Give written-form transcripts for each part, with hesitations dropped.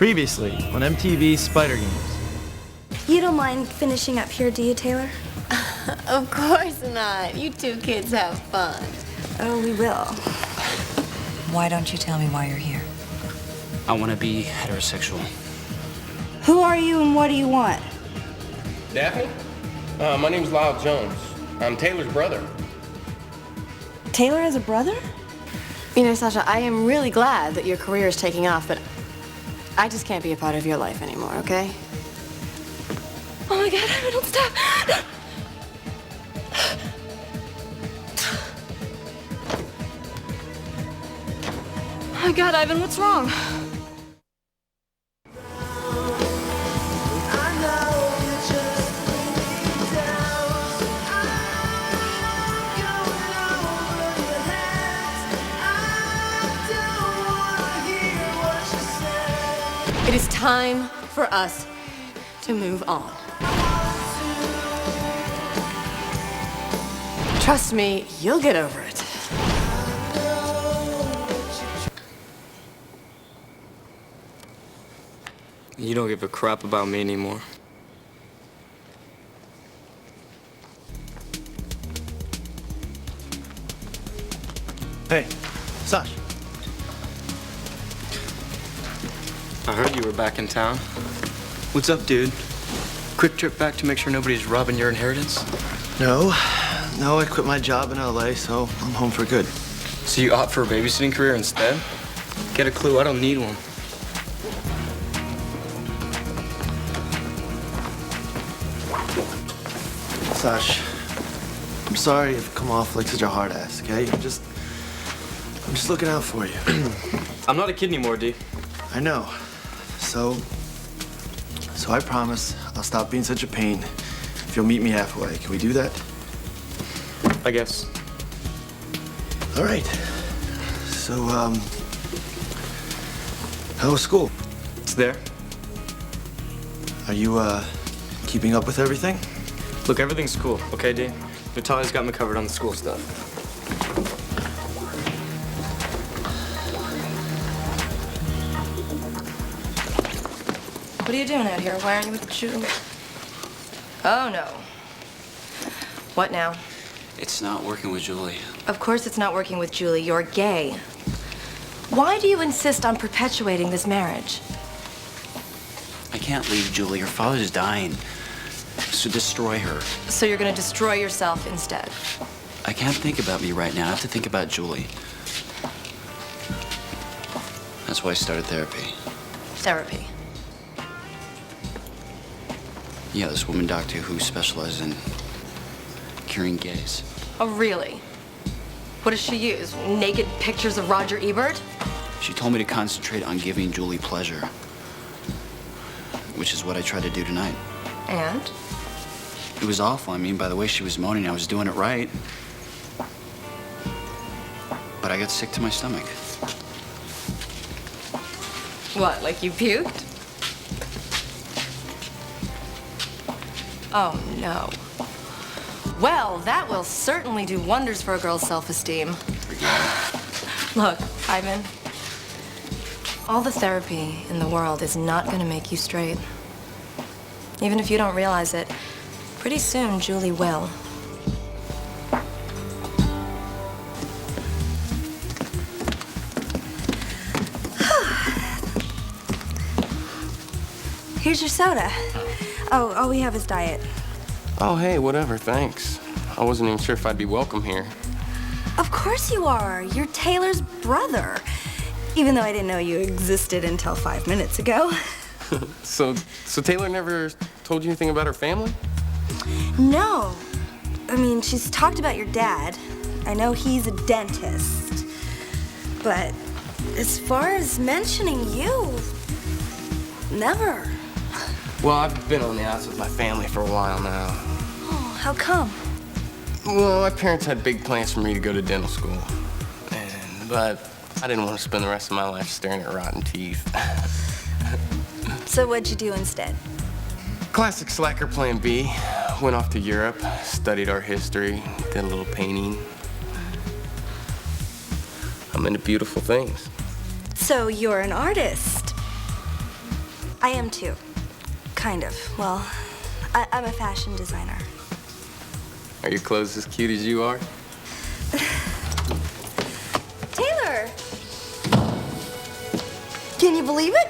Previously on MTV's Spyder Games. You don't mind finishing up here, do you, Taylor? Of course not. You two kids have fun. Oh, we will. Why don't you tell me why you're here? I want to be heterosexual. Who are you and what do you want? Daphne? My name's Lyle Jones. I'm Taylor's brother. Taylor has a brother? You know, Sasha, I am really glad that your career is taking off, but I just can't be a part of your life anymore, okay? Oh my God, Ivan, don't stop. Oh my God, Ivan, what's wrong? It is time for us to move on. Trust me, you'll get over it. You don't give a crap about me anymore. Hey, Sash. I heard you were back in town. What's up, dude? Quick trip back to make sure nobody's robbing your inheritance? No, I quit my job in LA, so I'm home for good. So you opt for a babysitting career instead? Get a clue, I don't need one. Sash, I'm sorry I've come off like such a hard ass, okay? I'm just looking out for you. I'm not a kid anymore, D. I know. So I promise I'll stop being such a pain if you'll meet me halfway. Can we do that? I guess. All right. So, how was school? It's there. Are you, keeping up with everything? Look, everything's cool, okay, D? Natalia's got me covered on the school stuff. What are you doing out here? Why aren't you with Julie? Oh, no. What now? It's not working with Julie. Of course it's not working with Julie. You're gay. Why do you insist on perpetuating this marriage? I can't leave Julie. Her father's dying. So destroy her. So you're gonna destroy yourself instead. I can't think about me right now. I have to think about Julie. That's why I started therapy. Therapy. Yeah, this woman doctor who specializes in curing gays. Oh, really? What does she use? Naked pictures of Roger Ebert? She told me to concentrate on giving Julie pleasure, which is what I tried to do tonight. And? It was awful. I mean, by the way she was moaning, I was doing it right. But I got sick to my stomach. What, like you puked? Oh, no. Well, that will certainly do wonders for a girl's self-esteem. Look, Ivan, all the therapy in the world is not going to make you straight. Even if you don't realize it, pretty soon Julie will. Here's your soda. Oh, all we have is diet. Oh, hey, whatever, thanks. I wasn't even sure if I'd be welcome here. Of course you are. You're Taylor's brother. Even though I didn't know you existed until 5 minutes ago. So Taylor never told you anything about her family? No. I mean, she's talked about your dad. I know he's a dentist. But as far as mentioning you, never. Well, I've been on the outs with my family for a while now. Oh, how come? Well, my parents had big plans for me to go to dental school. But I didn't want to spend the rest of my life staring at rotten teeth. So what'd you do instead? Classic slacker plan B. Went off to Europe, studied art history, did a little painting. I'm into beautiful things. So you're an artist. I am too. Kind of. Well, I'm a fashion designer. Are your clothes as cute as you are? Taylor! Can you believe it?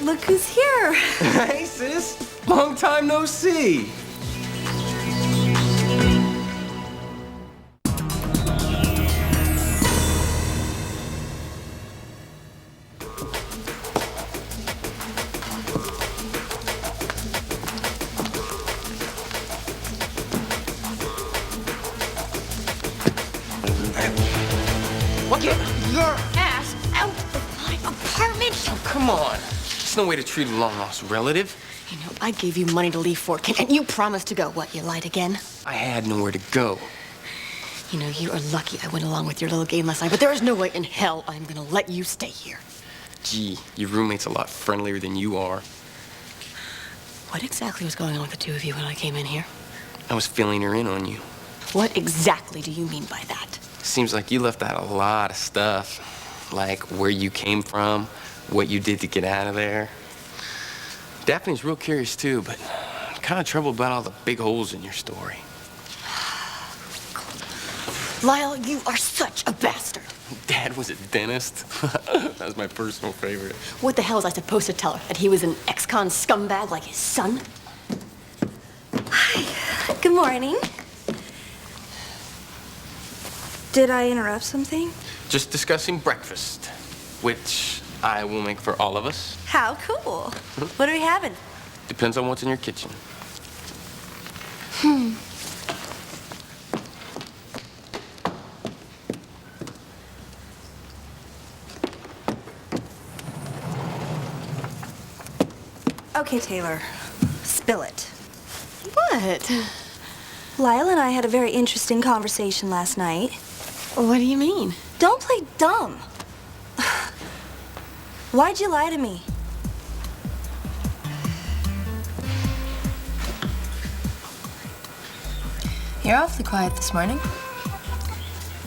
Look who's here. Hey, sis. Long time no see. Get your ass out of my apartment! Oh, come on. There's no way to treat a long-lost relative. You know, I gave you money to leave Fort Kent, and you promised to go. What, you lied again? I had nowhere to go. You know, you are lucky I went along with your little game last night, but there is no way in hell I'm gonna let you stay here. Gee, your roommate's a lot friendlier than you are. What exactly was going on with the two of you when I came in here? I was filling her in on you. What exactly do you mean by that? Seems like you left out a lot of stuff. Like where you came from, what you did to get out of there. Daphne's real curious too, but I'm kind of troubled about all the big holes in your story. Lyle, you are such a bastard. Dad was a dentist. That was my personal favorite. What the hell was I supposed to tell her? That he was an ex-con scumbag like his son? Hi. Good morning. Did I interrupt something? Just discussing breakfast, which I will make for all of us. How cool. What are we having? Depends on what's in your kitchen. Okay, Taylor. Spill it. What? Lyle and I had a very interesting conversation last night. What do you mean? Don't play dumb. Why'd you lie to me? You're awfully quiet this morning.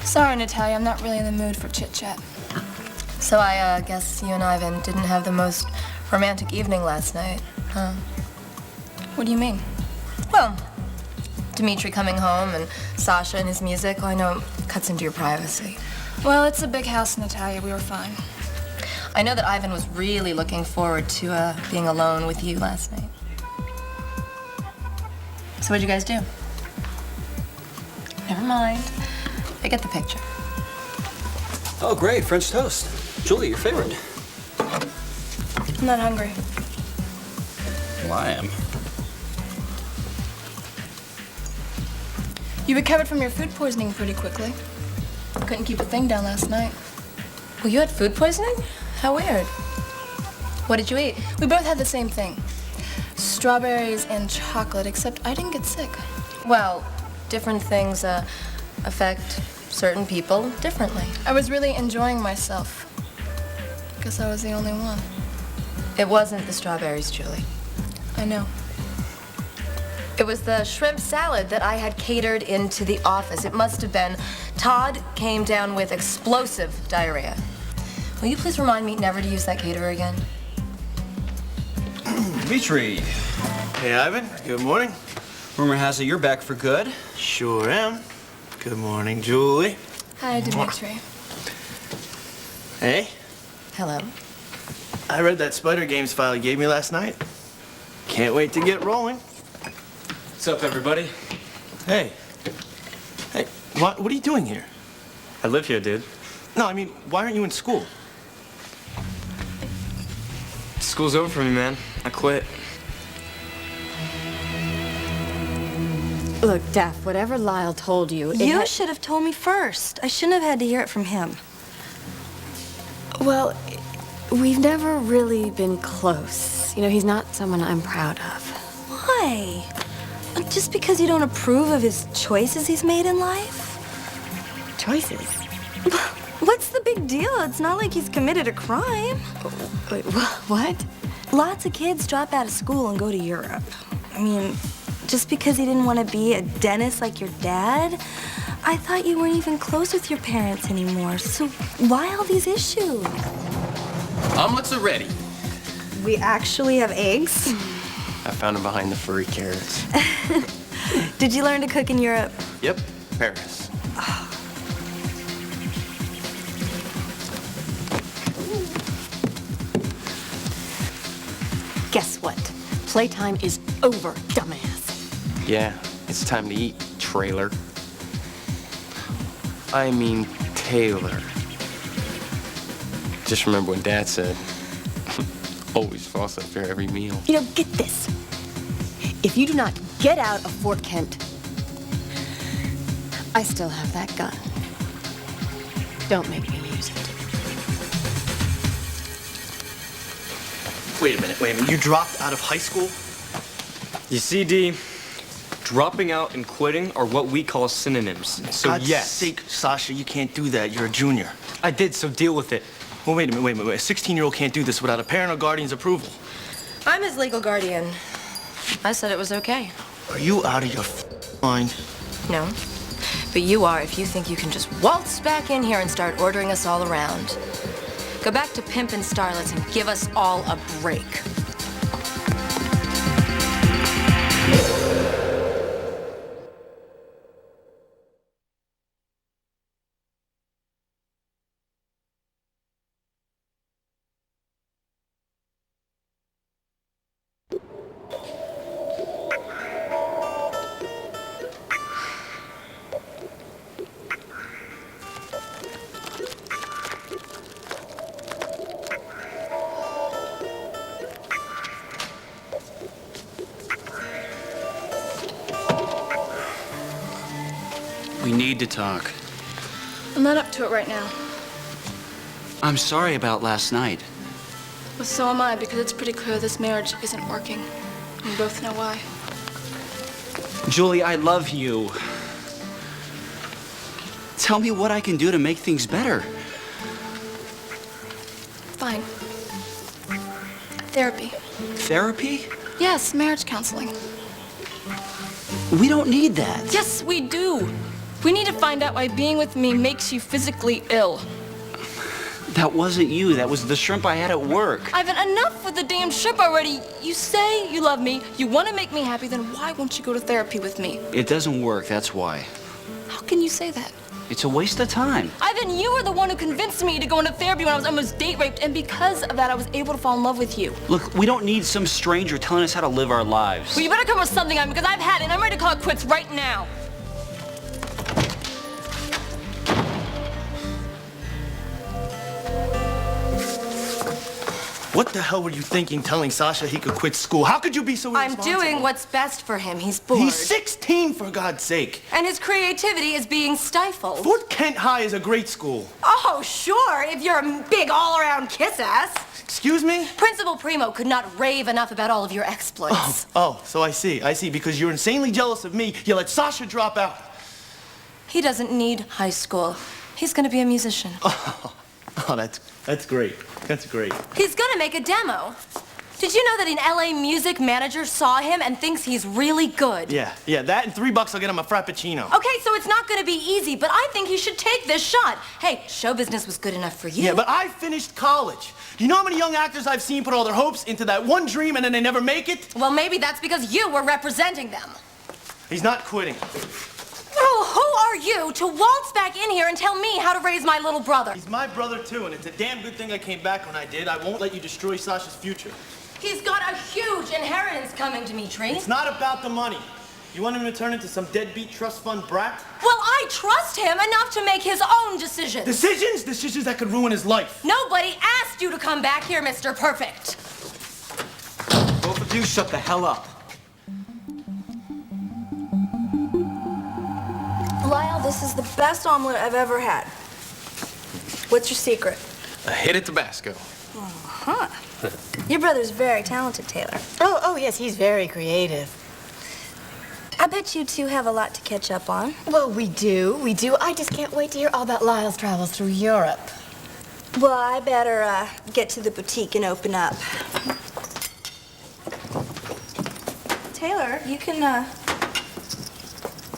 Sorry, Natalia, I'm not really in the mood for chit-chat. So I guess you and Ivan didn't have the most romantic evening last night, huh? What do you mean? Well, Dimitri coming home and Sasha and his music, well, I know it cuts into your privacy. Well, it's a big house, Natalia. We were fine. I know that Ivan was really looking forward to being alone with you last night. So what'd you guys do? Never mind. I get the picture. Oh, great, French toast. Julie, your favorite. I'm not hungry. Well, I am. You recovered from your food poisoning pretty quickly. Couldn't keep a thing down last night. Well, you had food poisoning? How weird. What did you eat? We both had the same thing. Strawberries and chocolate, except I didn't get sick. Well, different things affect certain people differently. I was really enjoying myself. Guess I was the only one. It wasn't the strawberries, Julie. I know. It was the shrimp salad that I had catered into the office. It must have been. Todd came down with explosive diarrhea. Will you please remind me never to use that caterer again? Dimitri, Hey, Ivan. Good morning. rumor has it you're back for good. Sure am. Good morning, Julie. Hi, Dimitri. Hey, Hello. I read that Spyder Games file you gave me last night. Can't wait to get rolling. What's up, everybody? Hey. Hey, what are you doing here? I live here, dude. No, I mean, why aren't you in school? School's over for me, man. I quit. Look, Daph, whatever Lyle told you... You should have told me first. I shouldn't have had to hear it from him. Well, we've never really been close. You know, he's not someone I'm proud of. Why? Just because you don't approve of his choices he's made in life? Choices? What's the big deal? It's not like he's committed a crime. Wait, what? Lots of kids drop out of school and go to Europe. I mean, just because he didn't want to be a dentist like your dad, I thought you weren't even close with your parents anymore. So why all these issues? Omelets are ready. we actually have eggs? I found them behind the furry carrots. Did you learn to cook in Europe? Yep, Paris. Guess what? Playtime is over, dumbass. Yeah, it's time to eat, trailer. I mean, Taylor. Just remember when Dad said, always floss after every meal. You know, get this. If you do not get out of Fort Kent, I still have that gun. Don't make me use it. Wait a minute. You dropped out of high school? You see, D, dropping out and quitting are what we call synonyms. So God's yes. sake, Sasha, you can't do that. You're a junior. I did, so deal with it. Well, wait a minute. A 16-year-old can't do this without a parent or guardian's approval. I'm his legal guardian. I said it was okay. Are you out of your mind? No. But you are if you think you can just waltz back in here and start ordering us all around. Go back to pimpin' starlets and give us all a break. We need to talk. I'm not up to it right now. I'm sorry about last night. Well, so am I, because it's pretty clear this marriage isn't working. We both know why. Julie, I love you. Tell me what I can do to make things better. Fine. Therapy. Therapy? Yes, marriage counseling. We don't need that. Yes, we do. We need to find out why being with me makes you physically ill. That wasn't you. That was the shrimp I had at work. Ivan, enough with the damn ship already. You say you love me, you want to make me happy, then why won't you go to therapy with me? It doesn't work, that's why. How can you say that? It's a waste of time. Ivan, you were the one who convinced me to go into therapy when I was almost date raped, and because of that, I was able to fall in love with you. Look, we don't need some stranger telling us how to live our lives. Well, you better come with something, Ivan, because I've had it, and I'm ready to call it quits right now. What the hell were you thinking telling Sasha he could quit school? How could you be so I'm irresponsible? doing what's best for him. He's bored. He's 16, for God's sake. And his creativity is being stifled. Fort Kent High is a great school. Oh, sure, if you're a big all-around kiss-ass. Excuse me? Principal Primo could not rave enough about all of your exploits. Oh, so I see. Because you're insanely jealous of me, you let Sasha drop out. He doesn't need high school. He's gonna be a musician. Oh, that's great. That's great. He's gonna make a demo. Did you know that an LA music manager saw him and thinks he's really good? Yeah, that and $3 I'll get him a Frappuccino. Okay, so it's not gonna be easy, but I think he should take this shot. Hey, show business was good enough for you. Yeah, but I finished college. You know how many young actors I've seen put all their hopes into that one dream and then they never make it? Well, maybe that's because you were representing them. He's not quitting. Oh, who are you to waltz back in here and tell me how to raise my little brother? He's my brother too, and it's a damn good thing I came back when I did. I won't let you destroy Sasha's future. He's got a huge inheritance coming to me, Tree. It's not about the money. You want him to turn into some deadbeat trust fund brat? Well, I trust him enough to make his own decisions. Decisions? Decisions that could ruin his life. Nobody asked you to come back here, Mr. Perfect. Both of you shut the hell up. Lyle, this is the best omelet I've ever had. What's your secret? A hit of Tabasco. Huh. Your brother's very talented, Taylor. Oh, yes, he's very creative. I bet you two have a lot to catch up on. Well, we do. I just can't wait to hear all about Lyle's travels through Europe. Well, I better get to the boutique and open up. Taylor, you can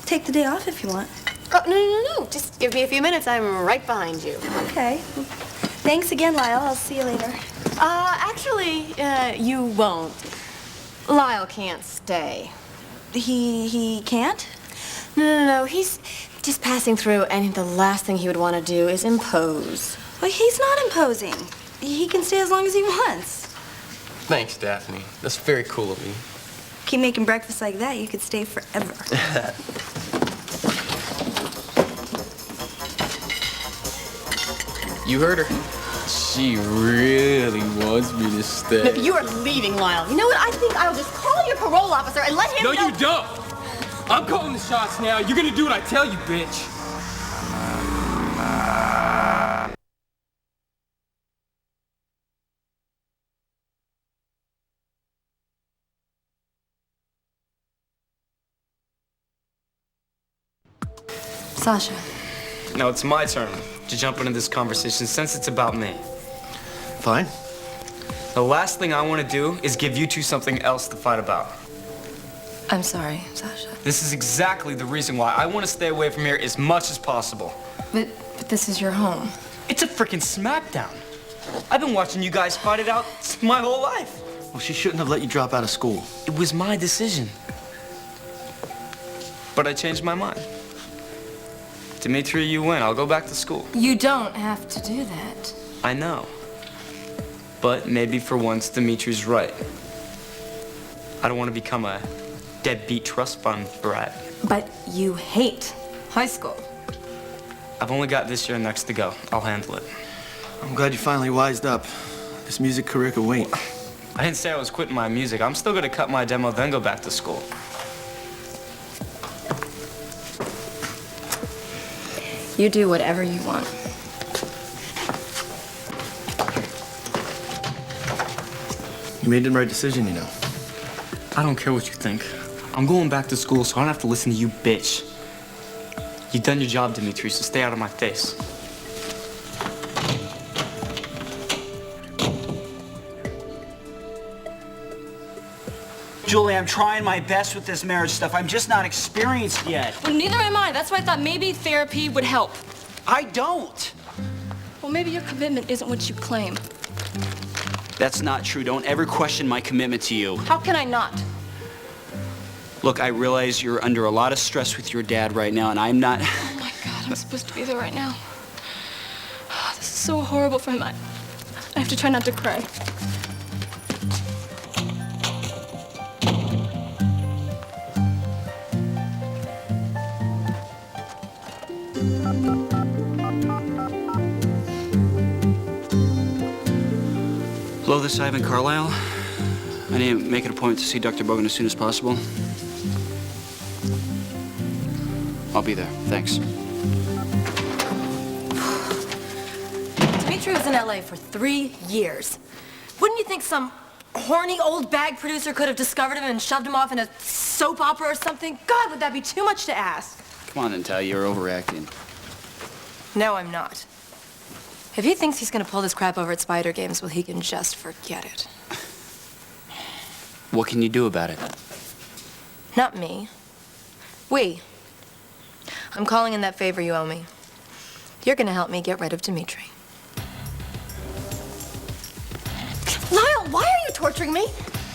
take the day off if you want. Oh, no. Just give me a few minutes. I'm right behind you. Okay. Thanks again, Lyle. I'll see you later. Actually, You won't. Lyle can't stay. He can't? No. He's just passing through, and the last thing he would want to do is impose. Well, he's not imposing. He can stay as long as he wants. Thanks, Daphne. That's very cool of you. Keep making breakfast like that, you could stay forever. You heard her. She really wants me to stay. You are leaving, Lyle. You know what? I think I'll just call your parole officer and let him know. No, you don't. I'm calling the shots now. You're gonna do what I tell you, bitch. Sasha. Now it's my turn to jump into this conversation since it's about me. Fine. The last thing I want to do is give you two something else to fight about. I'm sorry, Sasha. This is exactly the reason why I want to stay away from here as much as possible. But this is your home. It's a freaking smackdown. I've been watching you guys fight it out my whole life. Well, she shouldn't have let you drop out of school. It was my decision. But I changed my mind. Dimitri, you win. I'll go back to school. You don't have to do that. I know. But maybe for once, Dimitri's right. I don't want to become a deadbeat trust fund brat. But you hate high school. I've only got this year and next to go. I'll handle it. I'm glad you finally wised up. This music career could wait. I didn't say I was quitting my music. I'm still gonna cut my demo, then go back to school. You do whatever you want. You made the right decision, you know. I don't care what you think. I'm going back to school so I don't have to listen to you, bitch. You've done your job, Dimitri, so stay out of my face. Julie, I'm trying my best with this marriage stuff. I'm just not experienced yet. Well, neither am I. That's why I thought maybe therapy would help. I don't. Well, maybe your commitment isn't what you claim. That's not true. Don't ever question my commitment to you. How can I not? Look, I realize you're under a lot of stress with your dad right now, and I'm not... Oh my God, I'm supposed to be there right now. This is so horrible for him. I have to try not to cry. Hello, this is Ivan Carlisle. I need to make an appointment to see Dr. Bogan as soon as possible. I'll be there. Thanks. Dimitri was in LA for 3 years. Wouldn't you think some horny old bag producer could have discovered him and shoved him off in a soap opera or something? God, would that be too much to ask? Come on, then, Talia. You're overreacting. No, I'm not. If he thinks he's gonna pull this crap over at Spyder Games, well, he can just forget it. What can you do about it? Not me. We. I'm calling in that favor you owe me. You're gonna help me get rid of Dimitri. Lyle, why are you torturing me?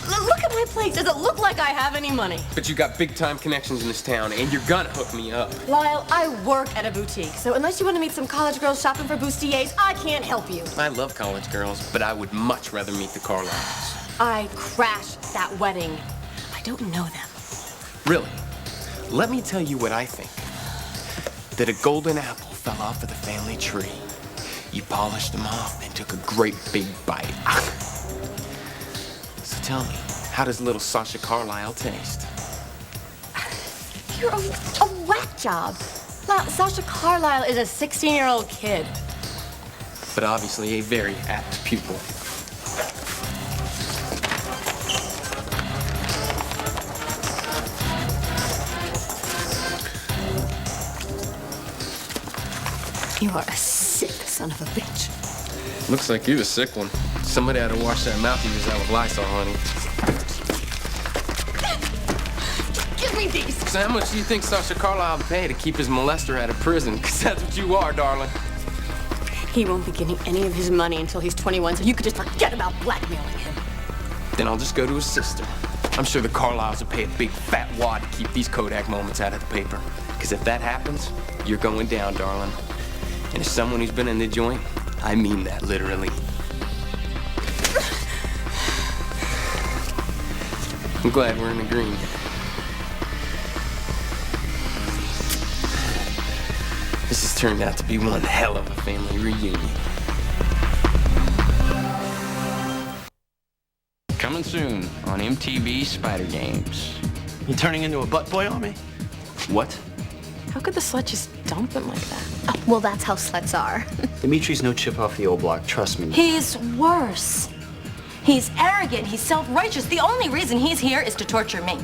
Look at my place. Does it look like I have any money? But you got big-time connections in this town, and you're gonna hook me up. Lyle, I work at a boutique, so unless you want to meet some college girls shopping for bustiers, I can't help you. I love college girls, but I would much rather meet the Carlisles. I crashed that wedding. I don't know them. Really? Let me tell you what I think. That a golden apple fell off of the family tree. You polished them off and took a great big bite. So tell me, how does little Sasha Carlisle taste? You're a whack job. Lyle, Sasha Carlisle is a 16-year-old kid. But obviously a very apt pupil. You are a sick son of a bitch. Looks like you're a sick one. Somebody had to wash that mouth of yours out with Lysol, honey. Give me these. So how much do you think Sasha Carlisle would pay to keep his molester out of prison? Because that's what you are, darling. He won't be getting any of his money until he's 21, so you could just forget about blackmailing him. Then I'll just go to his sister. I'm sure the Carlyles will pay a big fat wad to keep these Kodak moments out of the paper. Because if that happens, you're going down, darling. And as someone who's been in the joint, I mean that literally. I'm glad we're in the green. This has turned out to be one hell of a family reunion. Coming soon on MTV Spyder Games. You turning into a butt boy on me? What? How could the slut just dump him like that? Oh, well, that's how sluts are. Dimitri's no chip off the old block, trust me. He's worse. He's arrogant, he's self-righteous. The only reason he's here is to torture me.